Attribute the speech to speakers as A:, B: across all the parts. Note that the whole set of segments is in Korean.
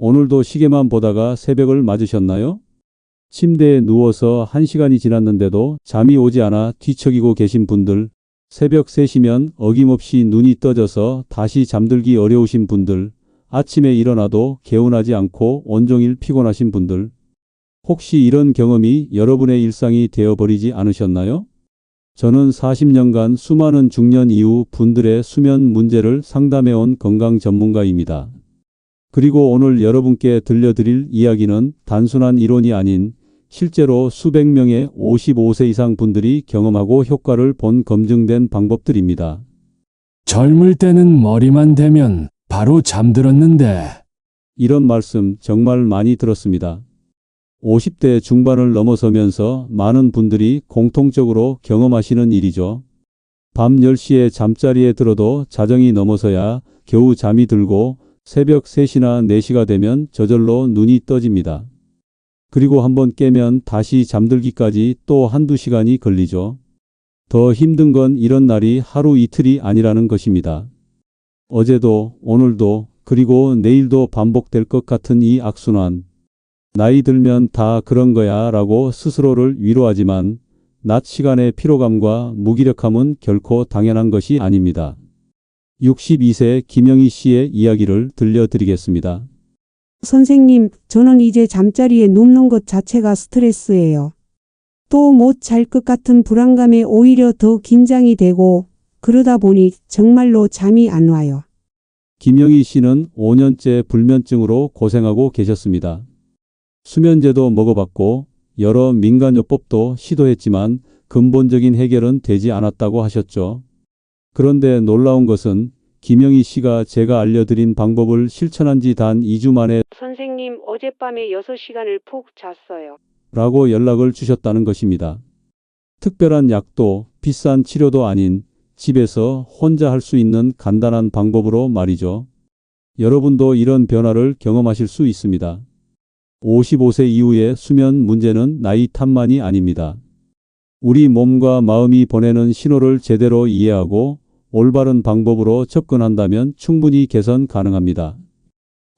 A: 오늘도 시계만 보다가 새벽을 맞으셨나요? 침대에 누워서 1시간이 지났는데도 잠이 오지 않아 뒤척이고 계신 분들, 새벽 3시면 어김없이 눈이 떠져서 다시 잠들기 어려우신 분들, 아침에 일어나도 개운하지 않고 온종일 피곤하신 분들, 혹시 이런 경험이 여러분의 일상이 되어버리지 않으셨나요? 저는 40년간 수많은 중년 이후 분들의 수면 문제를 상담해온 건강 전문가입니다. 그리고 오늘 여러분께 들려드릴 이야기는 단순한 이론이 아닌 실제로 수백 명의 55세 이상 분들이 경험하고 효과를 본 검증된 방법들입니다.
B: 젊을 때는 머리만 대면 바로 잠들었는데.
A: 이런 말씀 정말 많이 들었습니다. 50대 중반을 넘어서면서 많은 분들이 공통적으로 경험하시는 일이죠. 밤 10시에 잠자리에 들어도 자정이 넘어서야 겨우 잠이 들고 새벽 3시나 4시가 되면 저절로 눈이 떠집니다. 그리고 한번 깨면 다시 잠들기까지 또 한두 시간이 걸리죠. 더 힘든 건 이런 날이 하루 이틀이 아니라는 것입니다. 어제도 오늘도 그리고 내일도 반복될 것 같은 이 악순환. 나이 들면 다 그런 거야 라고 스스로를 위로하지만 낮 시간의 피로감과 무기력함은 결코 당연한 것이 아닙니다. 62세 김영희 씨의 이야기를 들려드리겠습니다.
C: 선생님, 저는 이제 잠자리에 눕는 것 자체가 스트레스예요. 또 못 잘 것 같은 불안감에 오히려 더 긴장이 되고 그러다 보니 정말로 잠이 안 와요.
A: 김영희 씨는 5년째 불면증으로 고생하고 계셨습니다. 수면제도 먹어봤고 여러 민간요법도 시도했지만 근본적인 해결은 되지 않았다고 하셨죠. 그런데 놀라운 것은 김영희 씨가 제가 알려드린 방법을 실천한 지 단 2주 만에
C: 선생님, 어젯밤에 6시간을 푹 잤어요.
A: 라고 연락을 주셨다는 것입니다. 특별한 약도 비싼 치료도 아닌 집에서 혼자 할 수 있는 간단한 방법으로 말이죠. 여러분도 이런 변화를 경험하실 수 있습니다. 55세 이후의 수면 문제는 나이 탓만이 아닙니다. 우리 몸과 마음이 보내는 신호를 제대로 이해하고 올바른 방법으로 접근한다면 충분히 개선 가능합니다.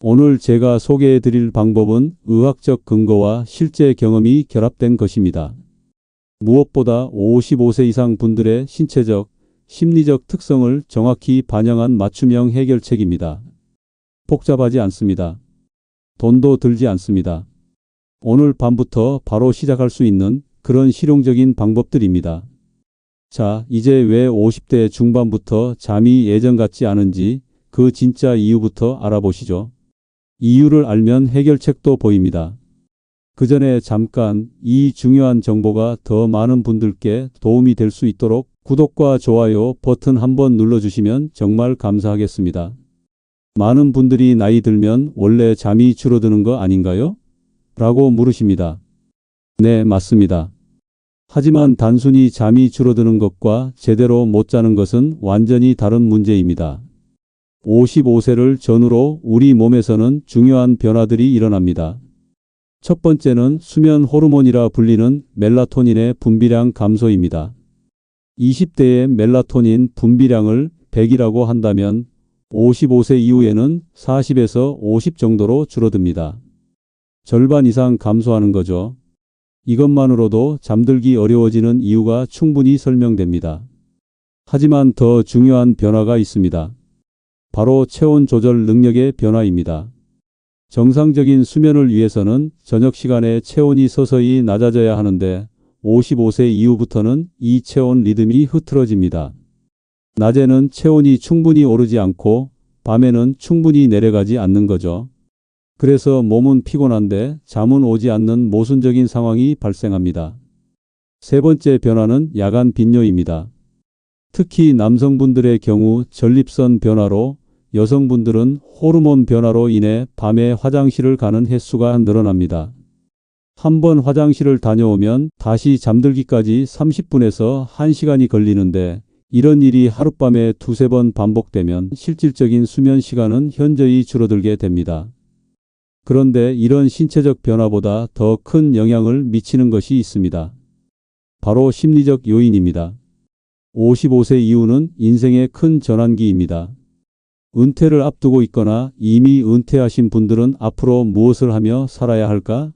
A: 오늘 제가 소개해 드릴 방법은 의학적 근거와 실제 경험이 결합된 것입니다. 무엇보다 55세 이상 분들의 신체적, 심리적 특성을 정확히 반영한 맞춤형 해결책입니다. 복잡하지 않습니다. 돈도 들지 않습니다. 오늘 밤부터 바로 시작할 수 있는 그런 실용적인 방법들입니다. 자, 이제 왜 50대 중반부터 잠이 예전 같지 않은지 그 진짜 이유부터 알아보시죠. 이유를 알면 해결책도 보입니다. 그 전에 잠깐 이 중요한 정보가 더 많은 분들께 도움이 될 수 있도록 구독과 좋아요 버튼 한번 눌러주시면 정말 감사하겠습니다. 많은 분들이 나이 들면 원래 잠이 줄어드는 거 아닌가요? 라고 물으십니다. 네, 맞습니다. 하지만 단순히 잠이 줄어드는 것과 제대로 못 자는 것은 완전히 다른 문제입니다. 55세를 전후로 우리 몸에서는 중요한 변화들이 일어납니다. 첫 번째는 수면 호르몬이라 불리는 멜라토닌의 분비량 감소입니다. 20대의 멜라토닌 분비량을 100이라고 한다면 55세 이후에는 40에서 50 정도로 줄어듭니다. 절반 이상 감소하는 거죠. 이것만으로도 잠들기 어려워지는 이유가 충분히 설명됩니다. 하지만 더 중요한 변화가 있습니다. 바로 체온 조절 능력의 변화입니다. 정상적인 수면을 위해서는 저녁 시간에 체온이 서서히 낮아져야 하는데 55세 이후부터는 이 체온 리듬이 흐트러집니다. 낮에는 체온이 충분히 오르지 않고 밤에는 충분히 내려가지 않는 거죠. 그래서 몸은 피곤한데 잠은 오지 않는 모순적인 상황이 발생합니다. 세 번째 변화는 야간 빈뇨입니다. 특히 남성분들의 경우 전립선 변화로, 여성분들은 호르몬 변화로 인해 밤에 화장실을 가는 횟수가 늘어납니다. 한번 화장실을 다녀오면 다시 잠들기까지 30분에서 1시간이 걸리는데 이런 일이 하룻밤에 두세 번 반복되면 실질적인 수면 시간은 현저히 줄어들게 됩니다. 그런데 이런 신체적 변화보다 더 큰 영향을 미치는 것이 있습니다. 바로 심리적 요인입니다. 55세 이후는 인생의 큰 전환기입니다. 은퇴를 앞두고 있거나 이미 은퇴하신 분들은 앞으로 무엇을 하며 살아야 할까?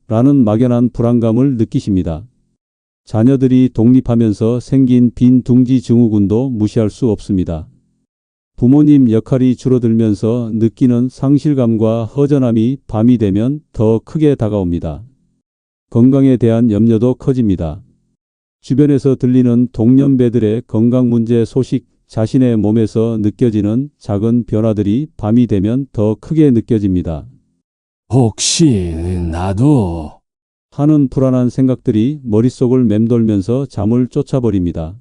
A: 라는 막연한 불안감을 느끼십니다. 자녀들이 독립하면서 생긴 빈 둥지 증후군도 무시할 수 없습니다. 부모님 역할이 줄어들면서 느끼는 상실감과 허전함이 밤이 되면 더 크게 다가옵니다. 건강에 대한 염려도 커집니다. 주변에서 들리는 동년배들의 건강 문제 소식, 자신의 몸에서 느껴지는 작은 변화들이 밤이 되면 더 크게 느껴집니다.
B: 혹시 나도
A: 하는 불안한 생각들이 머릿속을 맴돌면서 잠을 쫓아버립니다.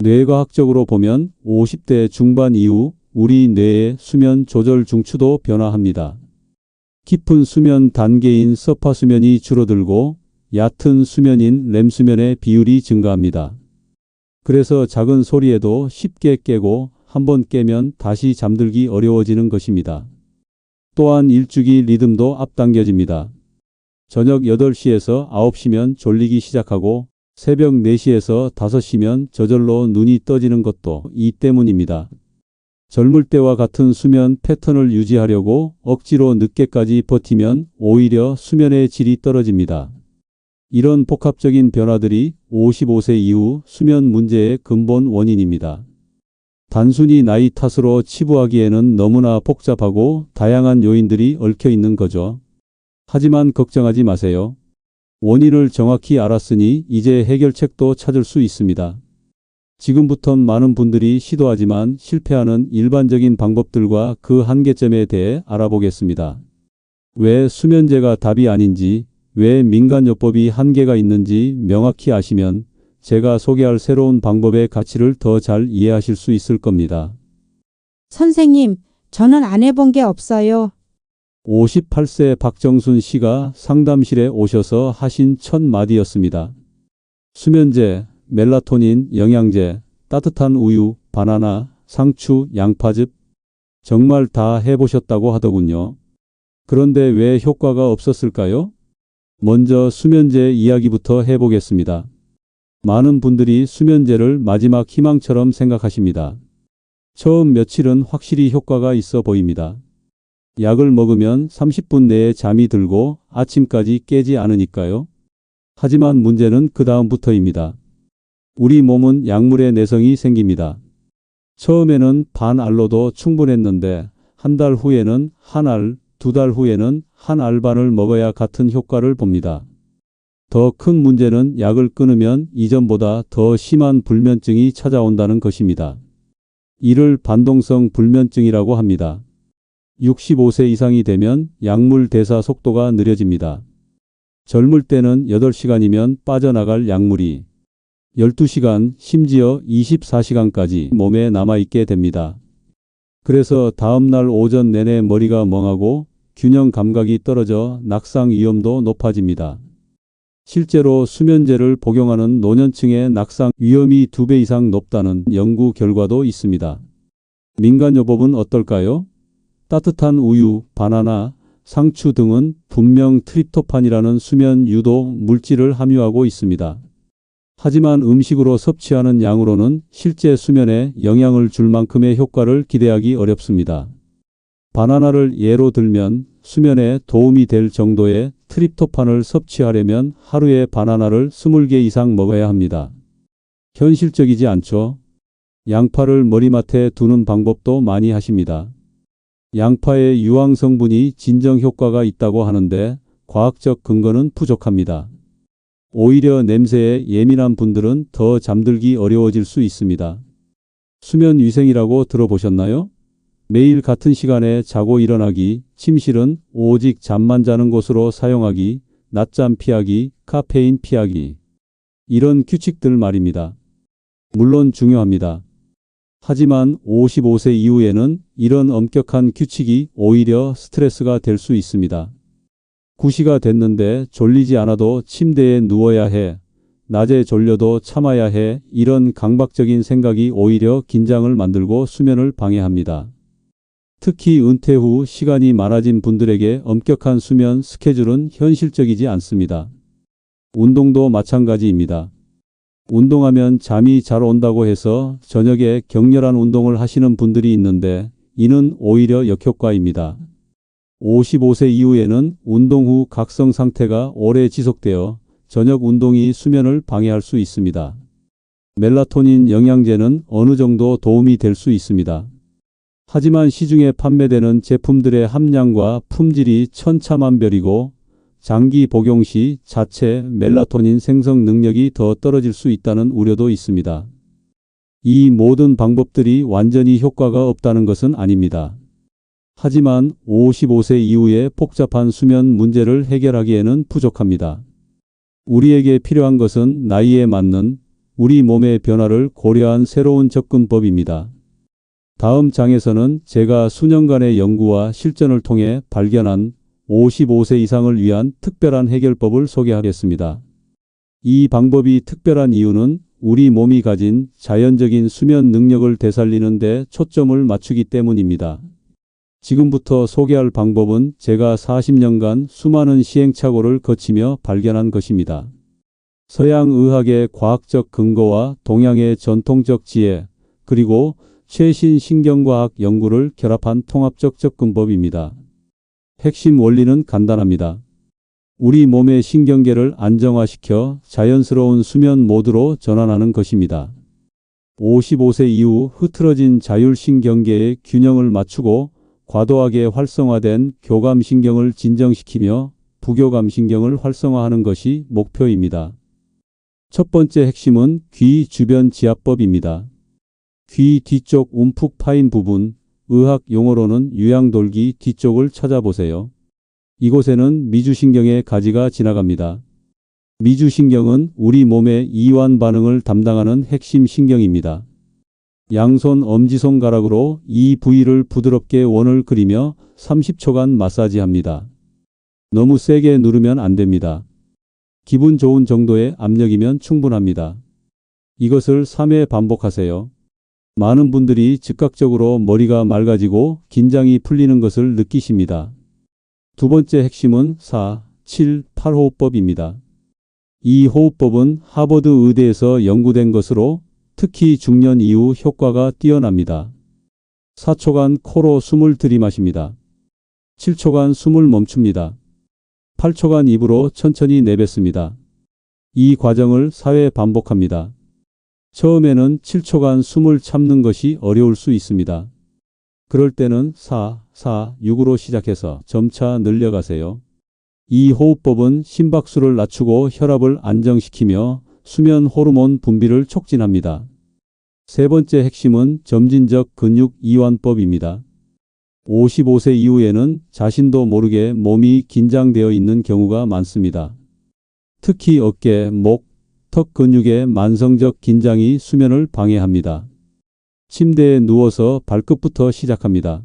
A: 뇌과학적으로 보면 50대 중반 이후 우리 뇌의 수면 조절 중추도 변화합니다. 깊은 수면 단계인 서파 수면이 줄어들고 얕은 수면인 렘 수면의 비율이 증가합니다. 그래서 작은 소리에도 쉽게 깨고 한번 깨면 다시 잠들기 어려워지는 것입니다. 또한 일주기 리듬도 앞당겨집니다. 저녁 8시에서 9시면 졸리기 시작하고 새벽 4시에서 5시면 저절로 눈이 떠지는 것도 이 때문입니다. 젊을 때와 같은 수면 패턴을 유지하려고 억지로 늦게까지 버티면 오히려 수면의 질이 떨어집니다. 이런 복합적인 변화들이 55세 이후 수면 문제의 근본 원인입니다. 단순히 나이 탓으로 치부하기에는 너무나 복잡하고 다양한 요인들이 얽혀 있는 거죠. 하지만 걱정하지 마세요. 원인을 정확히 알았으니 이제 해결책도 찾을 수 있습니다. 지금부턴 많은 분들이 시도하지만 실패하는 일반적인 방법들과 그 한계점에 대해 알아보겠습니다. 왜 수면제가 답이 아닌지, 왜 민간요법이 한계가 있는지 명확히 아시면 제가 소개할 새로운 방법의 가치를 더 잘 이해하실 수 있을 겁니다.
D: 선생님, 저는 안 해본 게 없어요.
A: 58세 박정순 씨가 상담실에 오셔서 하신 첫 마디였습니다. 수면제, 멜라토닌, 영양제, 따뜻한 우유, 바나나, 상추, 양파즙 정말 다 해보셨다고 하더군요. 그런데 왜 효과가 없었을까요? 먼저 수면제 이야기부터 해보겠습니다. 많은 분들이 수면제를 마지막 희망처럼 생각하십니다. 처음 며칠은 확실히 효과가 있어 보입니다. 약을 먹으면 30분 내에 잠이 들고 아침까지 깨지 않으니까요. 하지만 문제는 그 다음부터입니다. 우리 몸은 약물의 내성이 생깁니다. 처음에는 반 알로도 충분했는데 한 달 후에는 한 알, 2달 후에는 한 알반을 먹어야 같은 효과를 봅니다. 더 큰 문제는 약을 끊으면 이전보다 더 심한 불면증이 찾아온다는 것입니다. 이를 반동성 불면증이라고 합니다. 65세 이상이 되면 약물 대사 속도가 느려집니다. 젊을 때는 8시간이면 빠져나갈 약물이 12시간, 심지어 24시간까지 몸에 남아있게 됩니다. 그래서 다음날 오전 내내 머리가 멍하고 균형 감각이 떨어져 낙상 위험도 높아집니다. 실제로 수면제를 복용하는 노년층의 낙상 위험이 2배 이상 높다는 연구 결과도 있습니다. 민간요법은 어떨까요? 따뜻한 우유, 바나나, 상추 등은 분명 트립토판이라는 수면 유도 물질을 함유하고 있습니다. 하지만 음식으로 섭취하는 양으로는 실제 수면에 영향을 줄 만큼의 효과를 기대하기 어렵습니다. 바나나를 예로 들면 수면에 도움이 될 정도의 트립토판을 섭취하려면 하루에 바나나를 20개 이상 먹어야 합니다. 현실적이지 않죠? 양파를 머리맡에 두는 방법도 많이 하십니다. 양파의 유황 성분이 진정 효과가 있다고 하는데 과학적 근거는 부족합니다. 오히려 냄새에 예민한 분들은 더 잠들기 어려워질 수 있습니다. 수면 위생이라고 들어보셨나요? 매일 같은 시간에 자고 일어나기, 침실은 오직 잠만 자는 곳으로 사용하기, 낮잠 피하기, 카페인 피하기. 이런 규칙들 말입니다. 물론 중요합니다. 하지만 55세 이후에는 이런 엄격한 규칙이 오히려 스트레스가 될 수 있습니다. 9시가 됐는데 졸리지 않아도 침대에 누워야 해. 낮에 졸려도 참아야 해. 이런 강박적인 생각이 오히려 긴장을 만들고 수면을 방해합니다. 특히 은퇴 후 시간이 많아진 분들에게 엄격한 수면 스케줄은 현실적이지 않습니다. 운동도 마찬가지입니다. 운동하면 잠이 잘 온다고 해서 저녁에 격렬한 운동을 하시는 분들이 있는데 이는 오히려 역효과입니다. 55세 이후에는 운동 후 각성 상태가 오래 지속되어 저녁 운동이 수면을 방해할 수 있습니다. 멜라토닌 영양제는 어느 정도 도움이 될 수 있습니다. 하지만 시중에 판매되는 제품들의 함량과 품질이 천차만별이고 장기 복용 시 자체 멜라토닌 생성 능력이 더 떨어질 수 있다는 우려도 있습니다. 이 모든 방법들이 완전히 효과가 없다는 것은 아닙니다. 하지만 55세 이후에 복잡한 수면 문제를 해결하기에는 부족합니다. 우리에게 필요한 것은 나이에 맞는 우리 몸의 변화를 고려한 새로운 접근법입니다. 다음 장에서는 제가 수년간의 연구와 실전을 통해 발견한 55세 이상을 위한 특별한 해결법을 소개하겠습니다. 이 방법이 특별한 이유는 우리 몸이 가진 자연적인 수면 능력을 되살리는 데 초점을 맞추기 때문입니다. 지금부터 소개할 방법은 제가 40년간 수많은 시행착오를 거치며 발견한 것입니다. 서양 의학의 과학적 근거와 동양의 전통적 지혜, 그리고 최신 신경과학 연구를 결합한 통합적 접근법입니다. 핵심 원리는 간단합니다. 우리 몸의 신경계를 안정화시켜 자연스러운 수면 모드로 전환하는 것입니다. 55세 이후 흐트러진 자율신경계의 균형을 맞추고 과도하게 활성화된 교감신경을 진정시키며 부교감신경을 활성화하는 것이 목표입니다. 첫 번째 핵심은 귀 주변 지압법입니다. 귀 뒤쪽 움푹 파인 부분, 의학 용어로는 유양돌기 뒤쪽을 찾아보세요. 이곳에는 미주신경의 가지가 지나갑니다. 미주신경은 우리 몸의 이완 반응을 담당하는 핵심 신경입니다. 양손 엄지손가락으로 이 부위를 부드럽게 원을 그리며 30초간 마사지합니다. 너무 세게 누르면 안 됩니다. 기분 좋은 정도의 압력이면 충분합니다. 이것을 3회 반복하세요. 많은 분들이 즉각적으로 머리가 맑아지고 긴장이 풀리는 것을 느끼십니다. 두 번째 핵심은 4, 7, 8호흡법입니다. 이 호흡법은 하버드 의대에서 연구된 것으로 특히 중년 이후 효과가 뛰어납니다. 4초간 코로 숨을 들이마십니다. 7초간 숨을 멈춥니다. 8초간 입으로 천천히 내뱉습니다. 이 과정을 4회 반복합니다. 처음에는 7초간 숨을 참는 것이 어려울 수 있습니다. 그럴 때는 4, 4, 6으로 시작해서 점차 늘려가세요. 이 호흡법은 심박수를 낮추고 혈압을 안정시키며 수면 호르몬 분비를 촉진합니다. 세 번째 핵심은 점진적 근육 이완법입니다. 55세 이후에는 자신도 모르게 몸이 긴장되어 있는 경우가 많습니다. 특히 어깨, 목, 턱 근육의 만성적 긴장이 수면을 방해합니다. 침대에 누워서 발끝부터 시작합니다.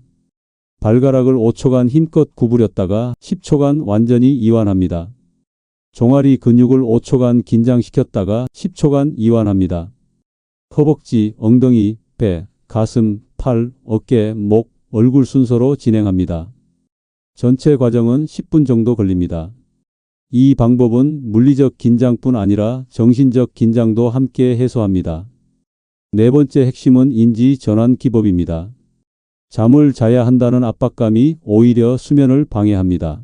A: 발가락을 5초간 힘껏 구부렸다가 10초간 완전히 이완합니다. 종아리 근육을 5초간 긴장시켰다가 10초간 이완합니다. 허벅지, 엉덩이, 배, 가슴, 팔, 어깨, 목, 얼굴 순서로 진행합니다. 전체 과정은 10분 정도 걸립니다. 이 방법은 물리적 긴장뿐 아니라 정신적 긴장도 함께 해소합니다. 네 번째 핵심은 인지 전환 기법입니다. 잠을 자야 한다는 압박감이 오히려 수면을 방해합니다.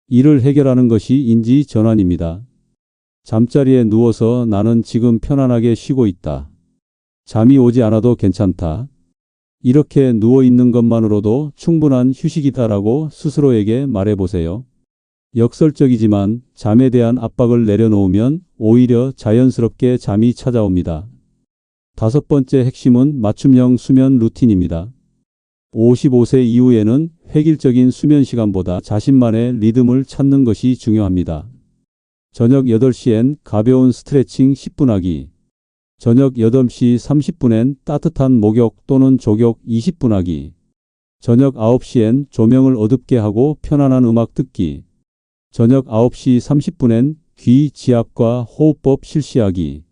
A: 이를 해결하는 것이 인지 전환입니다. 잠자리에 누워서 나는 지금 편안하게 쉬고 있다. 잠이 오지 않아도 괜찮다. 이렇게 누워 있는 것만으로도 충분한 휴식이다라고 스스로에게 말해보세요. 역설적이지만 잠에 대한 압박을 내려놓으면 오히려 자연스럽게 잠이 찾아옵니다. 다섯 번째 핵심은 맞춤형 수면 루틴입니다. 55세 이후에는 획일적인 수면 시간보다 자신만의 리듬을 찾는 것이 중요합니다. 저녁 8시엔 가벼운 스트레칭 10분 하기. 저녁 8시 30분엔 따뜻한 목욕 또는 조격 20분 하기. 저녁 9시엔 조명을 어둡게 하고 편안한 음악 듣기. 저녁 9시 30분엔 귀 지압과 호흡법 실시하기.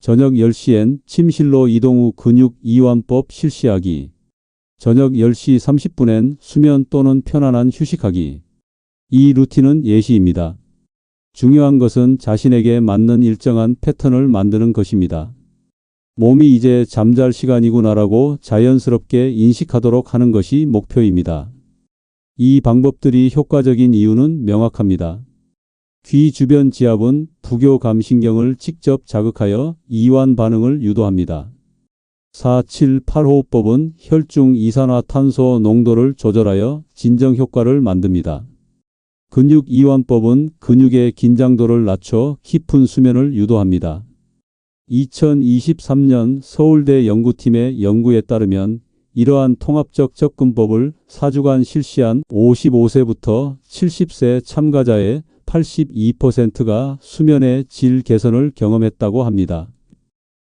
A: 저녁 10시엔 침실로 이동 후 근육 이완법 실시하기. 저녁 10시 30분엔 수면 또는 편안한 휴식하기. 이 루틴은 예시입니다. 중요한 것은 자신에게 맞는 일정한 패턴을 만드는 것입니다. 몸이 이제 잠잘 시간이구나라고 자연스럽게 인식하도록 하는 것이 목표입니다. 이 방법들이 효과적인 이유는 명확합니다. 귀 주변 지압은 부교감신경을 직접 자극하여 이완 반응을 유도합니다. 4-7-8호흡법은 혈중 이산화탄소 농도를 조절하여 진정 효과를 만듭니다. 근육 이완법은 근육의 긴장도를 낮춰 깊은 수면을 유도합니다. 2023년 서울대 연구팀의 연구에 따르면 이러한 통합적 접근법을 4주간 실시한 55세부터 70세 참가자의 82%가 수면의 질 개선을 경험했다고 합니다.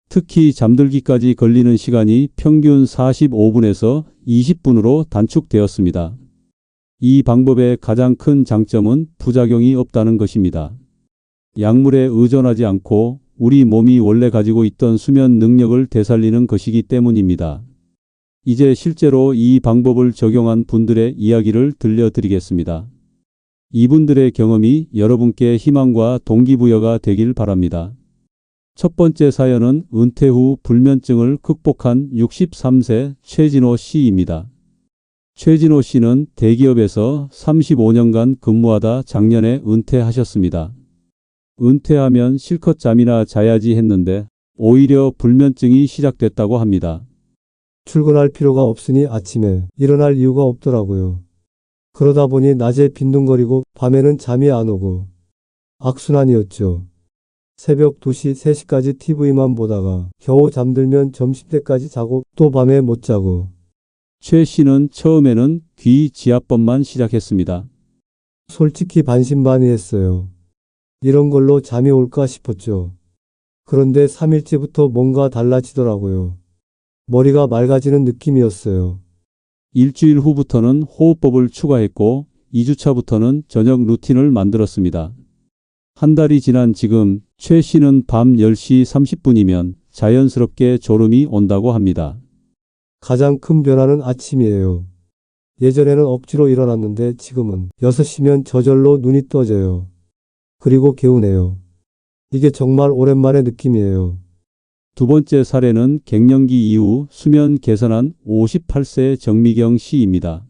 A: 특히 잠들기까지 걸리는 시간이 평균 45분에서 20분으로 단축되었습니다. 이 방법의 가장 큰 장점은 부작용이 없다는 것입니다. 약물에 의존하지 않고 우리 몸이 원래 가지고 있던 수면 능력을 되살리는 것이기 때문입니다. 이제 실제로 이 방법을 적용한 분들의 이야기를 들려드리겠습니다. 이분들의 경험이 여러분께 희망과 동기부여가 되길 바랍니다. 첫 번째 사연은 은퇴 후 불면증을 극복한 63세 최진호 씨입니다. 최진호 씨는 대기업에서 35년간 근무하다 작년에 은퇴하셨습니다. 은퇴하면 실컷 잠이나 자야지 했는데 오히려 불면증이 시작됐다고 합니다.
E: 출근할 필요가 없으니 아침에 일어날 이유가 없더라고요. 그러다 보니 낮에 빈둥거리고 밤에는 잠이 안 오고 악순환이었죠. 새벽 2시, 3시까지 TV만 보다가 겨우 잠들면 점심때까지 자고 또 밤에 못 자고.
A: 최 씨는 처음에는 귀 지압법만 시작했습니다.
E: 솔직히 반신반의했어요. 이런 걸로 잠이 올까 싶었죠. 그런데 3일째부터 뭔가 달라지더라고요. 머리가 맑아지는 느낌이었어요.
A: 일주일 후부터는 호흡법을 추가했고 2주차부터는 저녁 루틴을 만들었습니다. 한 달이 지난 지금 최 씨는 밤 10시 30분이면 자연스럽게 졸음이 온다고 합니다.
E: 가장 큰 변화는 아침이에요. 예전에는 억지로 일어났는데 지금은 6시면 저절로 눈이 떠져요. 그리고 개운해요. 이게 정말 오랜만의 느낌이에요.
A: 두 번째 사례는 갱년기 이후 수면 개선한 58세 정미경 씨입니다.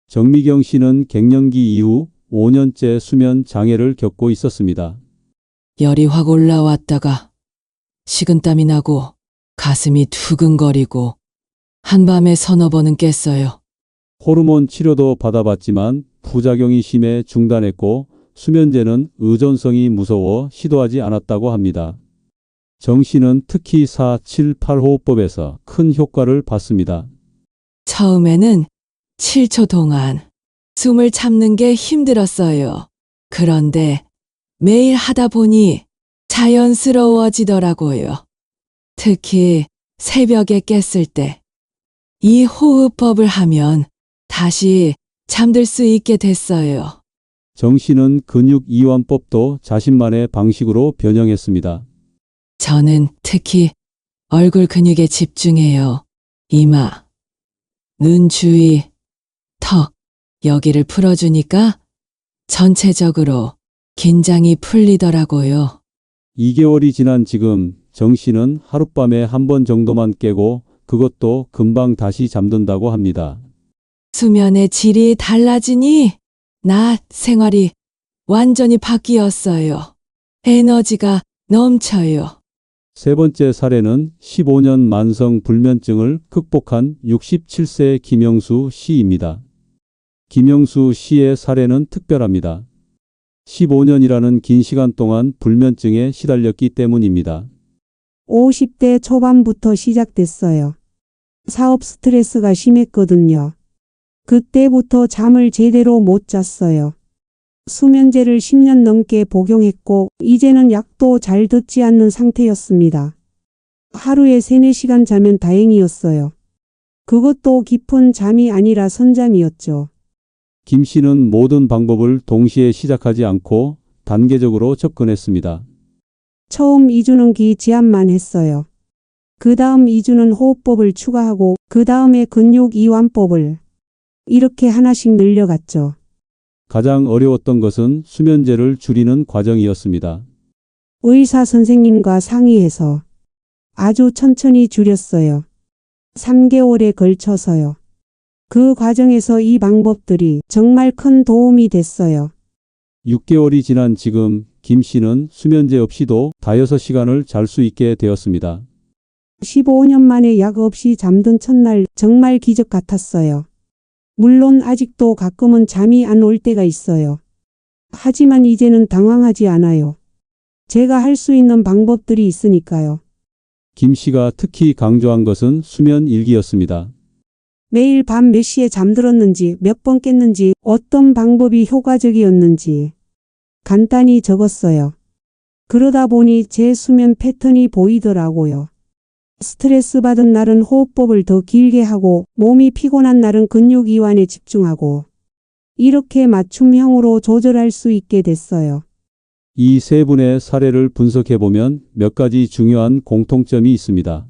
A: 정미경 씨는 갱년기 이후 5년째 수면 장애를 겪고 있었습니다.
F: 열이 확 올라왔다가 식은땀이 나고 가슴이 두근거리고 한밤에 서너 번은 깼어요.
A: 호르몬 치료도 받아봤지만 부작용이 심해 중단했고 수면제는 의존성이 무서워 시도하지 않았다고 합니다. 정 씨는 특히 4-7-8호흡법에서 큰 효과를 봤습니다.
F: 처음에는 7초 동안 숨을 참는 게 힘들었어요. 그런데 매일 하다 보니 자연스러워지더라고요. 특히 새벽에 깼을 때 이 호흡법을 하면 다시 잠들 수 있게 됐어요.
A: 정 씨는 근육 이완법도 자신만의 방식으로 변형했습니다.
F: 저는 특히 얼굴 근육에 집중해요. 이마, 눈 주위, 턱, 여기를 풀어주니까 전체적으로 긴장이 풀리더라고요.
A: 2개월이 지난 지금 정 씨는 하룻밤에 한 번 정도만 깨고 그것도 금방 다시 잠든다고 합니다.
F: 수면의 질이 달라지니 낮 생활이 완전히 바뀌었어요. 에너지가 넘쳐요.
A: 세 번째 사례는 15년 만성 불면증을 극복한 67세 김영수 씨입니다. 김영수 씨의 사례는 특별합니다. 15년이라는 긴 시간 동안 불면증에 시달렸기 때문입니다.
C: 50대 초반부터 시작됐어요. 사업 스트레스가 심했거든요. 그때부터 잠을 제대로 못 잤어요. 수면제를 10년 넘게 복용했고 이제는 약도 잘 듣지 않는 상태였습니다. 하루에 3-4시간 자면 다행이었어요. 그것도 깊은 잠이 아니라 선잠이었죠.
A: 김 씨는 모든 방법을 동시에 시작하지 않고 단계적으로 접근했습니다.
C: 처음 2주는 귀 지압만 했어요. 그 다음 2주는 호흡법을 추가하고 그 다음에 근육 이완법을 이렇게 하나씩 늘려갔죠.
A: 가장 어려웠던 것은 수면제를 줄이는 과정이었습니다.
C: 의사 선생님과 상의해서 아주 천천히 줄였어요. 3개월에 걸쳐서요. 그 과정에서 이 방법들이 정말 큰 도움이 됐어요.
A: 6개월이 지난 지금 김 씨는 수면제 없이도 다여섯 시간을 잘 수 있게 되었습니다.
C: 15년 만에 약 없이 잠든 첫날 정말 기적 같았어요. 물론 아직도 가끔은 잠이 안 올 때가 있어요. 하지만 이제는 당황하지 않아요. 제가 할 수 있는 방법들이 있으니까요.
A: 김 씨가 특히 강조한 것은 수면 일기였습니다.
C: 매일 밤 몇 시에 잠들었는지, 몇 번 깼는지, 어떤 방법이 효과적이었는지 간단히 적었어요. 그러다 보니 제 수면 패턴이 보이더라고요. 스트레스 받은 날은 호흡법을 더 길게 하고, 몸이 피곤한 날은 근육 이완에 집중하고, 이렇게 맞춤형으로 조절할 수 있게 됐어요.
A: 이 세 분의 사례를 분석해보면 몇 가지 중요한 공통점이 있습니다.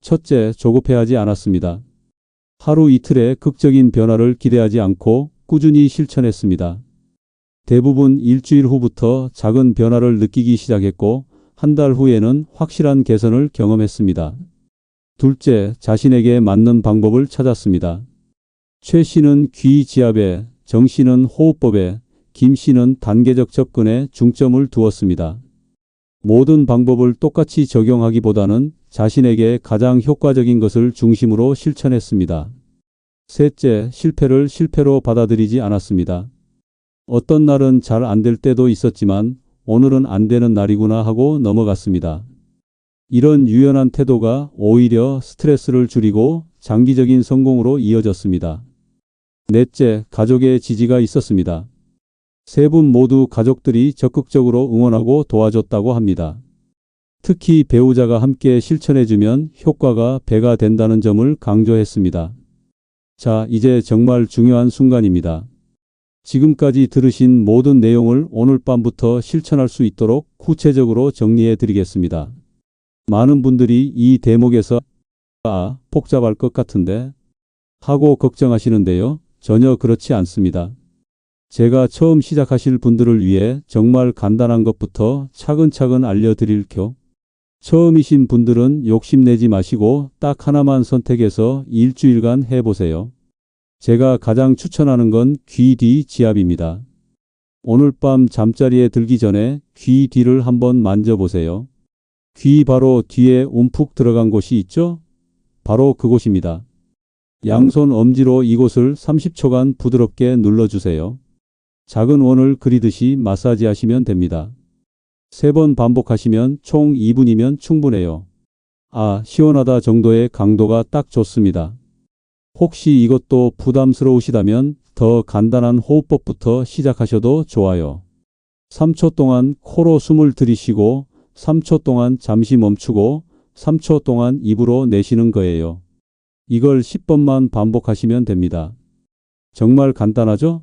A: 첫째, 조급해하지 않았습니다. 하루 이틀의 극적인 변화를 기대하지 않고 꾸준히 실천했습니다. 대부분 일주일 후부터 작은 변화를 느끼기 시작했고 한 달 후에는 확실한 개선을 경험했습니다. 둘째, 자신에게 맞는 방법을 찾았습니다. 최 씨는 귀 지압에, 정 씨는 호흡법에, 김 씨는 단계적 접근에 중점을 두었습니다. 모든 방법을 똑같이 적용하기보다는 자신에게 가장 효과적인 것을 중심으로 실천했습니다. 셋째, 실패를 실패로 받아들이지 않았습니다. 어떤 날은 잘 안 될 때도 있었지만 오늘은 안 되는 날이구나 하고 넘어갔습니다. 이런 유연한 태도가 오히려 스트레스를 줄이고 장기적인 성공으로 이어졌습니다. 넷째, 가족의 지지가 있었습니다. 세 분 모두 가족들이 적극적으로 응원하고 도와줬다고 합니다. 특히 배우자가 함께 실천해주면 효과가 배가 된다는 점을 강조했습니다. 자, 이제 정말 중요한 순간입니다. 지금까지 들으신 모든 내용을 오늘 밤부터 실천할 수 있도록 구체적으로 정리해 드리겠습니다. 많은 분들이 이 대목에서 복잡할 것 같은데 하고 걱정하시는데요. 전혀 그렇지 않습니다. 제가 처음 시작하실 분들을 위해 정말 간단한 것부터 차근차근 알려드릴게요. 처음이신 분들은 욕심내지 마시고 딱 하나만 선택해서 일주일간 해보세요. 제가 가장 추천하는 건 귀 뒤 지압입니다. 오늘 밤 잠자리에 들기 전에 귀 뒤를 한번 만져보세요. 귀 바로 뒤에 움푹 들어간 곳이 있죠? 바로 그곳입니다. 양손 엄지로 이곳을 30초간 부드럽게 눌러주세요. 작은 원을 그리듯이 마사지 하시면 됩니다. 3번 반복하시면 총 2분이면 충분해요. 시원하다 정도의 강도가 딱 좋습니다. 혹시 이것도 부담스러우시다면 더 간단한 호흡법부터 시작하셔도 좋아요. 3초 동안 코로 숨을 들이쉬고 3초 동안 잠시 멈추고 3초 동안 입으로 내쉬는 거예요. 이걸 10번만 반복하시면 됩니다. 정말 간단하죠?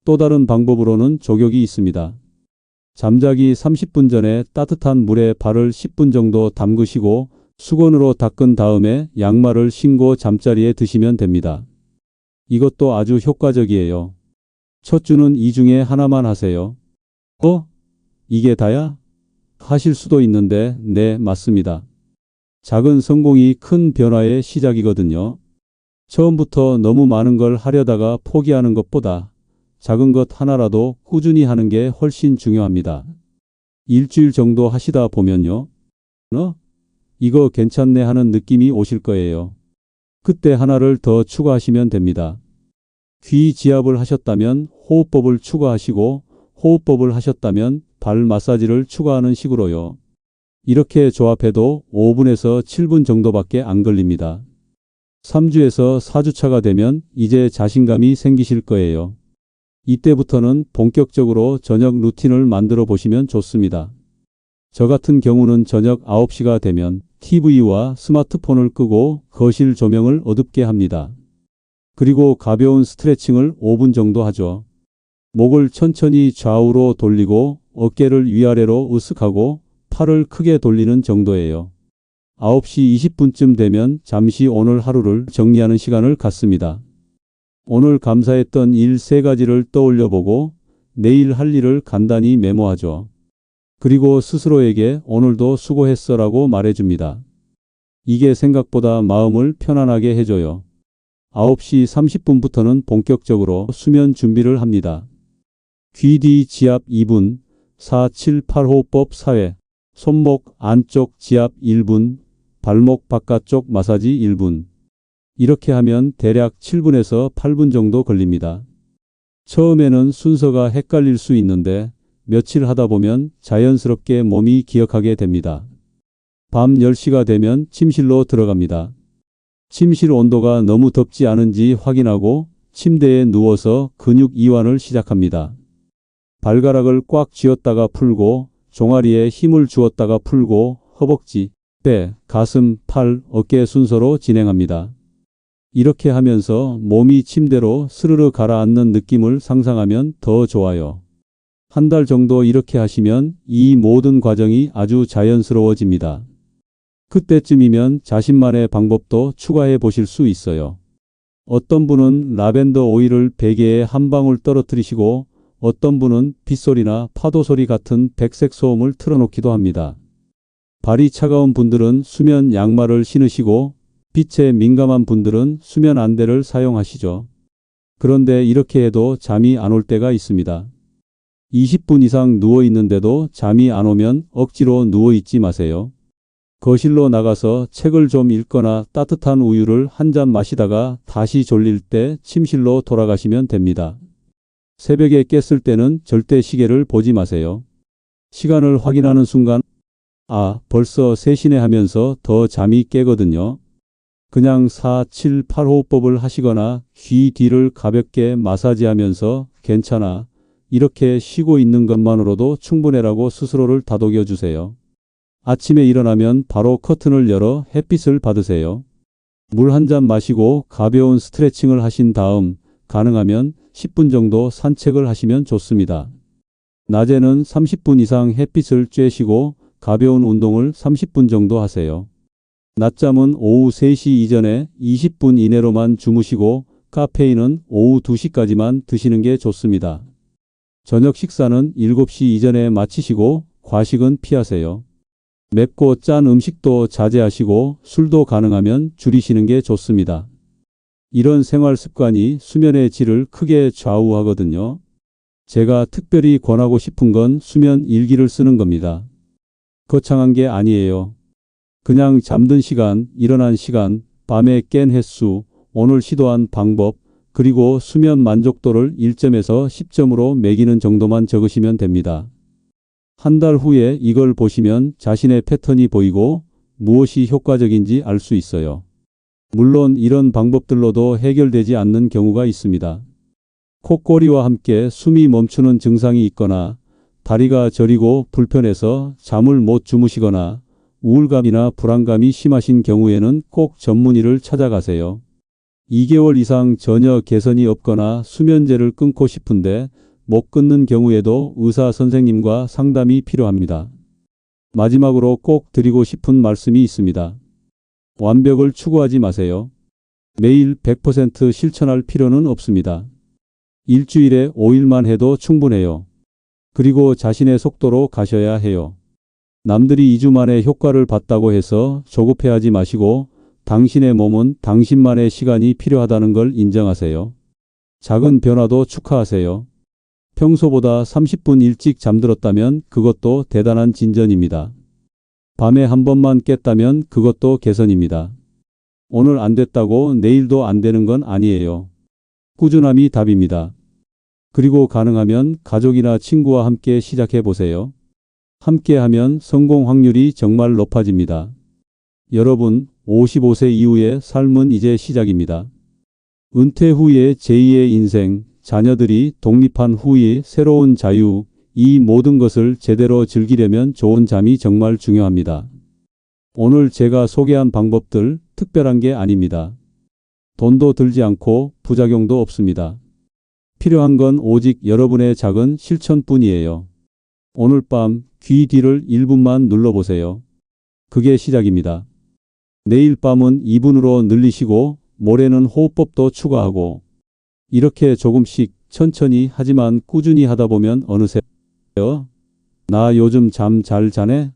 A: 또 다른 방법으로는 족욕이 있습니다. 잠자기 30분 전에 따뜻한 물에 발을 10분 정도 담그시고 수건으로 닦은 다음에 양말을 신고 잠자리에 드시면 됩니다. 이것도 아주 효과적이에요. 첫 주는 이 중에 하나만 하세요. 이게 다야? 하실 수도 있는데 네, 맞습니다. 작은 성공이 큰 변화의 시작이거든요. 처음부터 너무 많은 걸 하려다가 포기하는 것보다 작은 것 하나라도 꾸준히 하는 게 훨씬 중요합니다. 일주일 정도 하시다 보면요. 이거 괜찮네 하는 느낌이 오실 거예요. 그때 하나를 더 추가하시면 됩니다. 귀 지압을 하셨다면 호흡법을 추가하시고 호흡법을 하셨다면 발 마사지를 추가하는 식으로요. 이렇게 조합해도 5분에서 7분 정도밖에 안 걸립니다. 3주에서 4주차가 되면 이제 자신감이 생기실 거예요. 이때부터는 본격적으로 저녁 루틴을 만들어 보시면 좋습니다. 저 같은 경우는 저녁 9시가 되면 TV와 스마트폰을 끄고 거실 조명을 어둡게 합니다. 그리고 가벼운 스트레칭을 5분 정도 하죠. 목을 천천히 좌우로 돌리고 어깨를 위아래로 으쓱하고 팔을 크게 돌리는 정도예요. 9시 20분쯤 되면 잠시 오늘 하루를 정리하는 시간을 갖습니다. 오늘 감사했던 일 3가지를 떠올려 보고 내일 할 일을 간단히 메모하죠. 그리고 스스로에게 오늘도 수고했어라고 말해줍니다. 이게 생각보다 마음을 편안하게 해줘요. 9시 30분부터는 본격적으로 수면 준비를 합니다. 귀 뒤 지압 2분, 4-7-8호흡법 4회, 손목 안쪽 지압 1분, 발목 바깥쪽 마사지 1분. 이렇게 하면 대략 7분에서 8분 정도 걸립니다. 처음에는 순서가 헷갈릴 수 있는데 며칠 하다 보면 자연스럽게 몸이 기억하게 됩니다. 밤 10시가 되면 침실로 들어갑니다. 침실 온도가 너무 덥지 않은지 확인하고 침대에 누워서 근육 이완을 시작합니다. 발가락을 꽉 쥐었다가 풀고 종아리에 힘을 주었다가 풀고 허벅지, 배, 가슴, 팔, 어깨 순서로 진행합니다. 이렇게 하면서 몸이 침대로 스르르 가라앉는 느낌을 상상하면 더 좋아요. 한 달 정도 이렇게 하시면 이 모든 과정이 아주 자연스러워집니다. 그때쯤이면 자신만의 방법도 추가해 보실 수 있어요. 어떤 분은 라벤더 오일을 베개에 한 방울 떨어뜨리시고 어떤 분은 빗소리나 파도 소리 같은 백색 소음을 틀어놓기도 합니다. 발이 차가운 분들은 수면 양말을 신으시고 빛에 민감한 분들은 수면 안대를 사용하시죠. 그런데 이렇게 해도 잠이 안 올 때가 있습니다. 20분 이상 누워 있는데도 잠이 안 오면 억지로 누워 있지 마세요. 거실로 나가서 책을 좀 읽거나 따뜻한 우유를 한 잔 마시다가 다시 졸릴 때 침실로 돌아가시면 됩니다. 새벽에 깼을 때는 절대 시계를 보지 마세요. 시간을 확인하는 순간 벌써 3시네 하면서 더 잠이 깨거든요. 그냥 4-7-8호흡법을 하시거나 귀 뒤를 가볍게 마사지하면서 괜찮아, 이렇게 쉬고 있는 것만으로도 충분해라고 스스로를 다독여 주세요. 아침에 일어나면 바로 커튼을 열어 햇빛을 받으세요. 물 한 잔 마시고 가벼운 스트레칭을 하신 다음 가능하면 10분 정도 산책을 하시면 좋습니다. 낮에는 30분 이상 햇빛을 쬐시고 가벼운 운동을 30분 정도 하세요. 낮잠은 오후 3시 이전에 20분 이내로만 주무시고 카페인은 오후 2시까지만 드시는 게 좋습니다. 저녁 식사는 7시 이전에 마치시고 과식은 피하세요. 맵고 짠 음식도 자제하시고 술도 가능하면 줄이시는 게 좋습니다. 이런 생활 습관이 수면의 질을 크게 좌우하거든요. 제가 특별히 권하고 싶은 건 수면 일기를 쓰는 겁니다. 거창한 게 아니에요. 그냥 잠든 시간, 일어난 시간, 밤에 깬 횟수, 오늘 시도한 방법, 그리고 수면 만족도를 1점에서 10점으로 매기는 정도만 적으시면 됩니다. 한 달 후에 이걸 보시면 자신의 패턴이 보이고 무엇이 효과적인지 알 수 있어요. 물론 이런 방법들로도 해결되지 않는 경우가 있습니다. 콧꼬리와 함께 숨이 멈추는 증상이 있거나 다리가 저리고 불편해서 잠을 못 주무시거나 우울감이나 불안감이 심하신 경우에는 꼭 전문의를 찾아가세요. 2개월 이상 전혀 개선이 없거나 수면제를 끊고 싶은데 못 끊는 경우에도 의사 선생님과 상담이 필요합니다. 마지막으로 꼭 드리고 싶은 말씀이 있습니다. 완벽을 추구하지 마세요. 매일 100% 실천할 필요는 없습니다. 일주일에 5일만 해도 충분해요. 그리고 자신의 속도로 가셔야 해요. 남들이 2주 만에 효과를 봤다고 해서 조급해하지 마시고 당신의 몸은 당신만의 시간이 필요하다는 걸 인정하세요. 작은 변화도 축하하세요. 평소보다 30분 일찍 잠들었다면 그것도 대단한 진전입니다. 밤에 한 번만 깼다면 그것도 개선입니다. 오늘 안 됐다고 내일도 안 되는 건 아니에요. 꾸준함이 답입니다. 그리고 가능하면 가족이나 친구와 함께 시작해 보세요. 함께 하면 성공 확률이 정말 높아집니다. 여러분, 55세 이후의 삶은 이제 시작입니다. 은퇴 후의 제2의 인생, 자녀들이 독립한 후의 새로운 자유, 이 모든 것을 제대로 즐기려면 좋은 잠이 정말 중요합니다. 오늘 제가 소개한 방법들 특별한 게 아닙니다. 돈도 들지 않고 부작용도 없습니다. 필요한 건 오직 여러분의 작은 실천뿐이에요. 오늘 밤 귀 뒤를 1분만 눌러보세요. 그게 시작입니다. 내일 밤은 2분으로 늘리시고 모레는 호흡법도 추가하고 이렇게 조금씩 천천히 하지만 꾸준히 하다 보면 어느새 나 요즘 잠 잘 자네?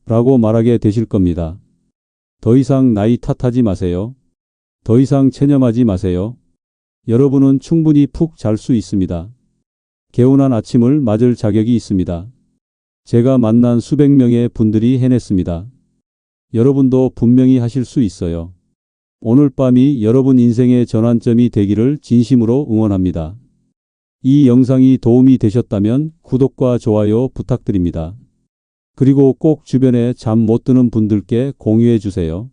A: 라고 말하게 되실 겁니다. 더 이상 나이 탓하지 마세요. 더 이상 체념하지 마세요. 여러분은 충분히 푹 잘 수 있습니다. 개운한 아침을 맞을 자격이 있습니다. 제가 만난 수백 명의 분들이 해냈습니다. 여러분도 분명히 하실 수 있어요. 오늘 밤이 여러분 인생의 전환점이 되기를 진심으로 응원합니다. 이 영상이 도움이 되셨다면 구독과 좋아요 부탁드립니다. 그리고 꼭 주변에 잠 못 드는 분들께 공유해 주세요.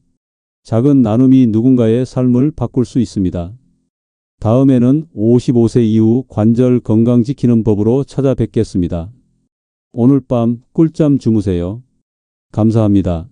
A: 작은 나눔이 누군가의 삶을 바꿀 수 있습니다. 다음에는 55세 이후 관절 건강 지키는 법으로 찾아뵙겠습니다. 오늘 밤 꿀잠 주무세요. 감사합니다.